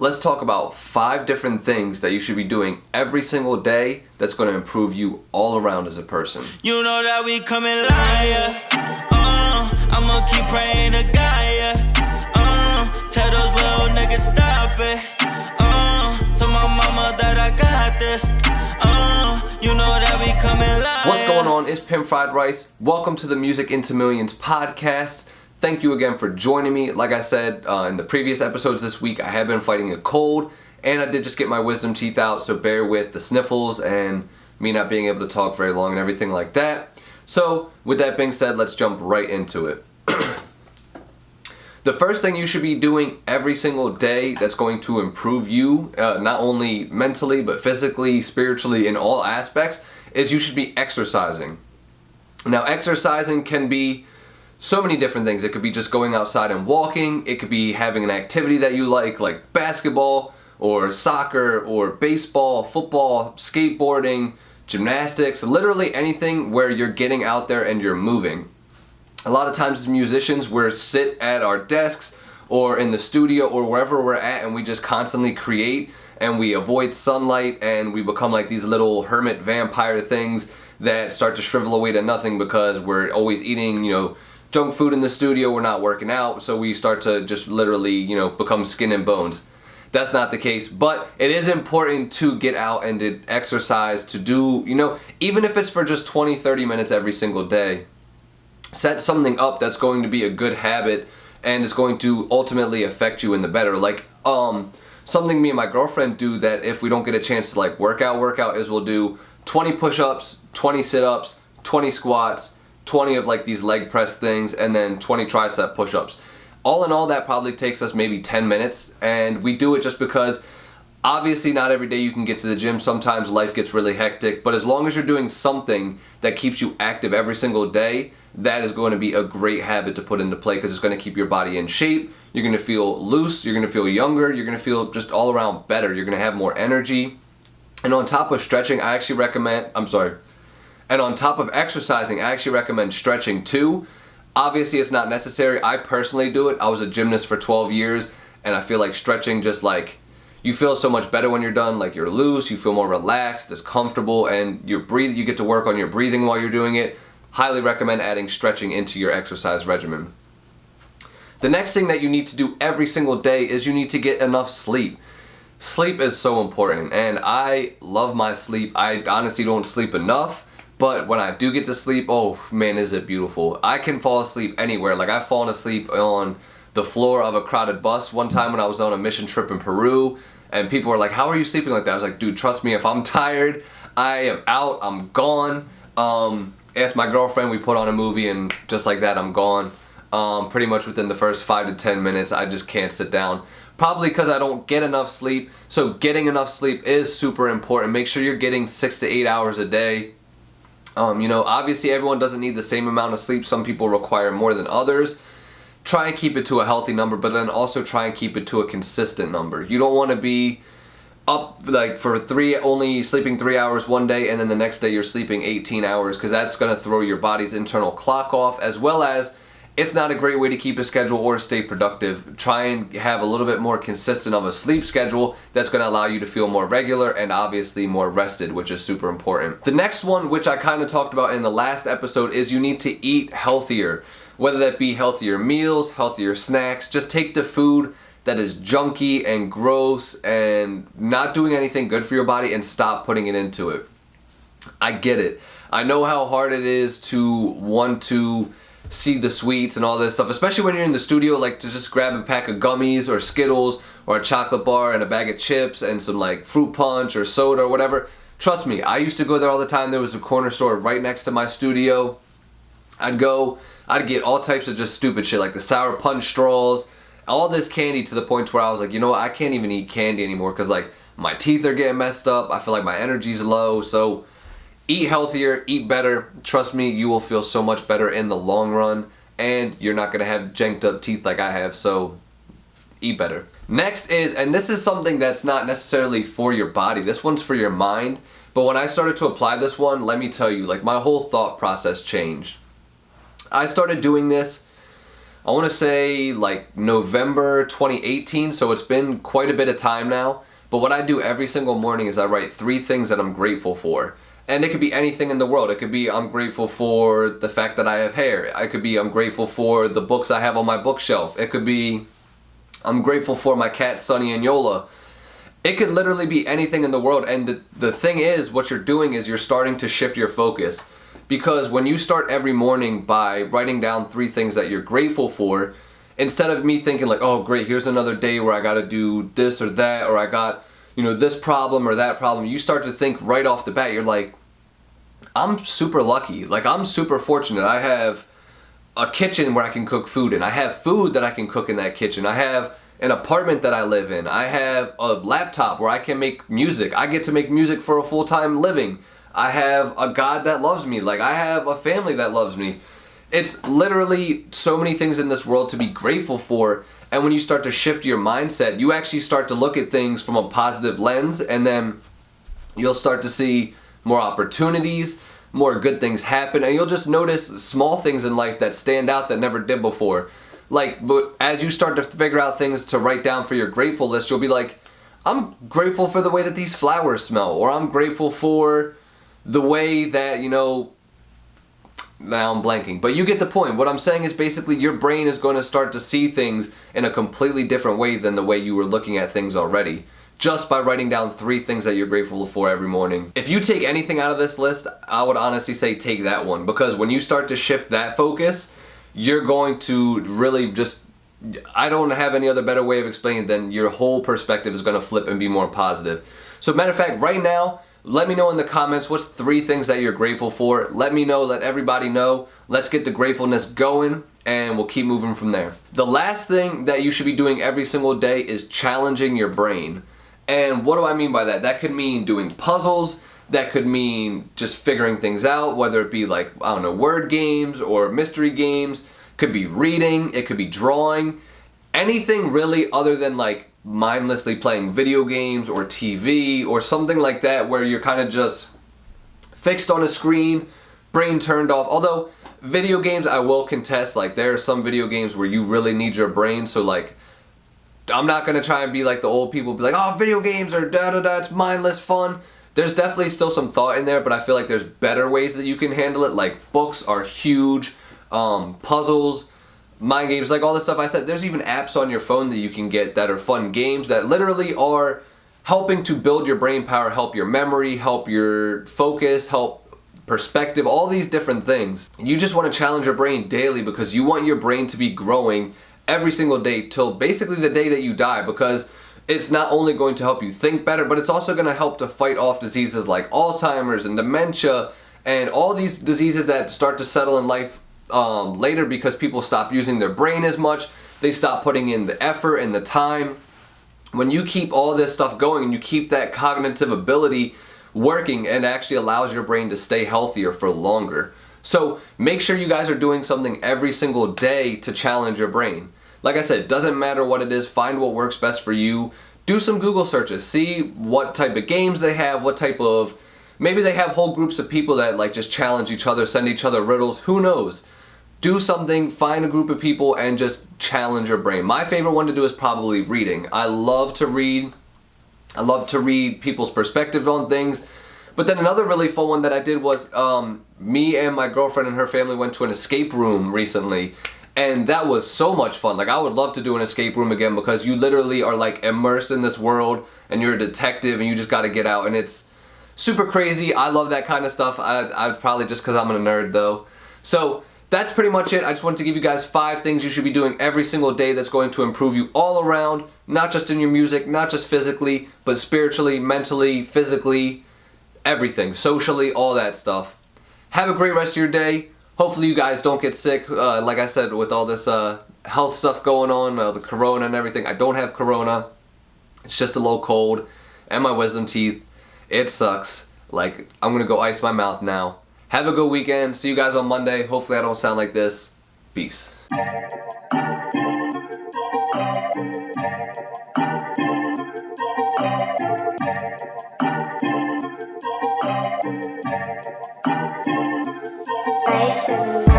let's talk about 5 different things that you should be doing every single day that's going to improve you all around as a person. You know that we coming liar. I'ma keep praying to God, tell those little niggas stop it. Tell my mama that I got this. You know that we coming liar. What's going on? It's Pimp Fried Rice. Welcome to the Music into Millions podcast. Thank you again for joining me. Like I said in the previous episodes this week, I have been fighting a cold, and I did just get my wisdom teeth out, so bear with the sniffles and me not being able to talk very long and everything like that. So, with that being said, let's jump right into it. The first thing you should be doing every single day that's going to improve you, not only mentally, but physically, spiritually, in all aspects, is you should be exercising. Now, exercising can be so many different things. It could be just going outside and walking. It could be having an activity that you like basketball or soccer or baseball, football, skateboarding, gymnastics, literally anything where you're getting out there and you're moving. A lot of times as musicians, we're sit at our desks or in the studio or wherever we're at, and we just constantly create, and we avoid sunlight, and we become like these little hermit vampire things that start to shrivel away to nothing because we're always eating, junk food in the studio. We're not working out, so we start to just literally, become skin and bones. That's not the case, but it is important to get out and to exercise, to do, even if it's for just 20-30 minutes every single day. Set something up that's going to be a good habit and it's going to ultimately affect you in the better. Like something me and my girlfriend do that if we don't get a chance to work out is we'll do 20 push-ups, 20 sit-ups, 20 squats, 20 of these leg press things, and then 20 tricep push-ups. All in all, that probably takes us maybe 10 minutes, and we do it just because obviously not every day you can get to the gym. Sometimes life gets really hectic, but as long as you're doing something that keeps you active every single day, that is going to be a great habit to put into play because it's going to keep your body in shape. You're going to feel loose, you're going to feel younger, you're going to feel just all around better. You're going to have more energy. And on top of stretching, And on top of exercising, I actually recommend stretching too. Obviously, it's not necessary. I personally do it. I was a gymnast for 12 years, and I feel like stretching just you feel so much better when you're done. You're loose, you feel more relaxed, it's comfortable, and you get to work on your breathing while you're doing it. Highly recommend adding stretching into your exercise regimen. The next thing that you need to do every single day is you need to get enough sleep. Sleep is so important, and I love my sleep. I honestly don't sleep enough. But when I do get to sleep, oh man, is it beautiful. I can fall asleep anywhere. I've fallen asleep on the floor of a crowded bus one time when I was on a mission trip in Peru, and people were like, how are you sleeping like that? I was like, dude, trust me, if I'm tired, I am out, I'm gone. Asked my girlfriend, we put on a movie, and just like that, I'm gone. Pretty much within the first 5 to 10 minutes, I just can't sit down. Probably because I don't get enough sleep. So getting enough sleep is super important. Make sure you're getting 6 to 8 hours a day. Obviously everyone doesn't need the same amount of sleep. Some people require more than others. Try and keep it to a healthy number, but then also try and keep it to a consistent number. You don't want to be up for only sleeping 3 hours one day and then the next day you're sleeping 18 hours because that's going to throw your body's internal clock off, as well as it's not a great way to keep a schedule or stay productive. Try and have a little bit more consistent of a sleep schedule that's going to allow you to feel more regular and obviously more rested, which is super important. The next one, which I kind of talked about in the last episode, is you need to eat healthier. Whether that be healthier meals, healthier snacks, just take the food that is junky and gross and not doing anything good for your body and stop putting it into it. I get it. I know how hard it is to want to see the sweets and all this stuff, especially when you're in the studio, to just grab a pack of gummies or Skittles or a chocolate bar and a bag of chips and some fruit punch or soda or whatever. Trust me, I used to go there all the time. There was a corner store right next to my studio. I'd get all types of just stupid shit, like the sour punch straws, all this candy, to the point where I was like, I can't even eat candy anymore because my teeth are getting messed up. I feel like my energy's low. So eat healthier, eat better. Trust me, you will feel so much better in the long run, and you're not going to have janked up teeth like I have, so eat better. Next is, and this is something that's not necessarily for your body, this one's for your mind, but when I started to apply this one, let me tell you, my whole thought process changed. I started doing this I want to say like November 2018, so it's been quite a bit of time now. But what I do every single morning is I write 3 things that I'm grateful for. And it could be anything in the world. It could be I'm grateful for the fact that I have hair. It could be I'm grateful for the books I have on my bookshelf. It could be I'm grateful for my cat Sunny and Yola. It could literally be anything in the world. And the thing is, what you're doing is you're starting to shift your focus. Because when you start every morning by writing down 3 things that you're grateful for, instead of me thinking like, oh great, here's another day where I gotta do this or that, or I got, this problem or that problem, you start to think right off the bat, you're like, I'm super lucky. Like, I'm super fortunate. I have a kitchen where I can cook food in. I have food that I can cook in that kitchen. I have an apartment that I live in. I have a laptop where I can make music. I get to make music for a full-time living. I have a God that loves me. Like, I have a family that loves me. It's literally so many things in this world to be grateful for. And when you start to shift your mindset, you actually start to look at things from a positive lens, and then you'll start to see more opportunities, more good things happen, and you'll just notice small things in life that stand out that never did before. But as you start to figure out things to write down for your grateful list, you'll be like, I'm grateful for the way that these flowers smell, or I'm grateful for the way that, now I'm blanking, but you get the point. What I'm saying is basically your brain is going to start to see things in a completely different way than the way you were looking at things already, just by writing down 3 things that you're grateful for every morning. If you take anything out of this list, I would honestly say take that one, because when you start to shift that focus, you're going to really just, I don't have any other better way of explaining it than your whole perspective is going to flip and be more positive. So matter of fact, right now, let me know in the comments what's 3 things that you're grateful for. Let me know, let everybody know. Let's get the gratefulness going, and we'll keep moving from there. The last thing that you should be doing every single day is challenging your brain. And what do I mean by that? That could mean doing puzzles. That could mean just figuring things out, whether it be like, I don't know, word games or mystery games. Could be reading. It could be drawing. Anything really other than like mindlessly playing video games or TV or something like that, where you're kind of just fixed on a screen, brain turned off. Although video games, I will contest, like there are some video games where you really need your brain, so like I'm not going to try and be like the old people, be like, oh, video games are da-da-da, it's mindless fun. There's definitely still some thought in there, but I feel like there's better ways that you can handle it. Like books are huge, puzzles, mind games, like all the stuff I said. There's even apps on your phone that you can get that are fun games that literally are helping to build your brain power, help your memory, help your focus, help perspective, all these different things. You just want to challenge your brain daily because you want your brain to be growing every single day till basically the day that you die, because it's not only going to help you think better, but it's also going to help to fight off diseases like Alzheimer's and dementia and all these diseases that start to settle in life later because people stop using their brain as much. They stop putting in the effort and the time. When you keep all this stuff going and you keep that cognitive ability working, it actually allows your brain to stay healthier for longer. So make sure you guys are doing something every single day to challenge your brain. Like I said, it doesn't matter what it is, find what works best for you. Do some Google searches, see what type of games they have, what type of, maybe they have whole groups of people that like just challenge each other, send each other riddles, who knows? Do something, find a group of people and just challenge your brain. My favorite one to do is probably reading. I love to read. I love to read people's perspectives on things. But then another really fun one that I did was me and my girlfriend and her family went to an escape room recently. And that was so much fun. Like, I would love to do an escape room again because you literally are like immersed in this world and you're a detective and you just got to get out. And it's super crazy. I love that kind of stuff. I'd probably just because I'm a nerd though. So that's pretty much it. I just wanted to give you guys 5 things you should be doing every single day that's going to improve you all around. Not just in your music, not just physically, but spiritually, mentally, physically, everything. Socially, all that stuff. Have a great rest of your day. Hopefully you guys don't get sick. Like I said, with all this health stuff going on, the corona and everything. I don't have corona. It's just a little cold. And my wisdom teeth. It sucks. Like, I'm going to go ice my mouth now. Have a good weekend. See you guys on Monday. Hopefully I don't sound like this. Peace. Ice